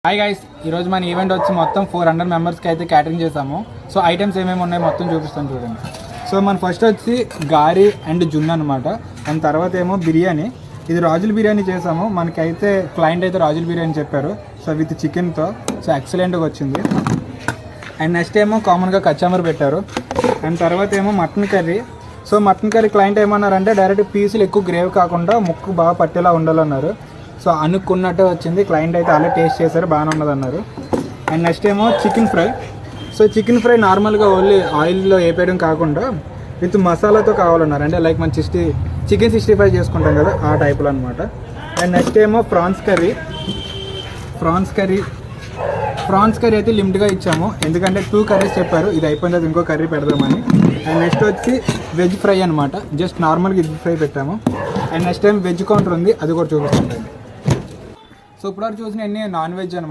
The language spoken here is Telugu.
హాయ్ గైస్, ఈరోజు మన ఈవెంట్ వచ్చి మొత్తం 400 మెంబర్స్కి అయితే క్యాటరింగ్ చేసాము. సో ఐటమ్స్ ఏమేమి ఉన్నాయో మొత్తం చూపిస్తాను చూడండి. సో మన ఫస్ట్ వచ్చి గారి అండ్ జున్ను అనమాట. అండ్ తర్వాత ఏమో బిర్యానీ. ఇది రాజుల బిర్యానీ చేసాము. మనకైతే క్లయింట్ అయితే రాజుల బిర్యానీ చెప్పారు. సో విత్ చికెన్తో సో ఎక్సలెంట్గా వచ్చింది. అండ్ నెక్స్ట్ ఏమో కామన్గా కచ్చామర్ పెట్టారు. అండ్ తర్వాత ఏమో mutton curry. So mutton curry client ఏమన్నారంటే డైరెక్ట్ పీసులు ఎక్కువ గ్రేవ్ కాకుండా ముక్కు బాగా పట్టేలా ఉండాలన్నారు. సో అనుకున్నట్టే వచ్చింది. క్లయింట్ అయితే అలా టేస్ట్ చేశారు, బాగానే ఉన్నదన్నారు. అండ్ నెక్స్ట్ ఏమో chicken fry. So chicken fry నార్మల్గా ఓన్లీ ఆయిల్లో వేపేయడం కాకుండా విత్ మసాలాతో కావాలన్నారు. అంటే లైక్ మన చికెన్ 65 చేసుకుంటాం కదా, ఆ టైప్లో అనమాట. అండ్ నెక్స్ట్ ఏమో ప్రాన్స్ కర్రీ అయితే లిమిట్గా ఇచ్చాము, ఎందుకంటే 2 కర్రీస్ చెప్పారు. ఇది అయిపోయిన తర్వాత ఇంకో కర్రీ పెడదామని. అండ్ నెక్స్ట్ వచ్చి వెజ్ ఫ్రై అనమాట. జస్ట్ నార్మల్గా వెజ్ ఫ్రై పెట్టాము. And next time veg counter ఉంది, అది కూడా చూపిస్తుంటాను. సో ఇప్పుడు చూసిన అన్ని నాన్ వెజ్ అనమాట.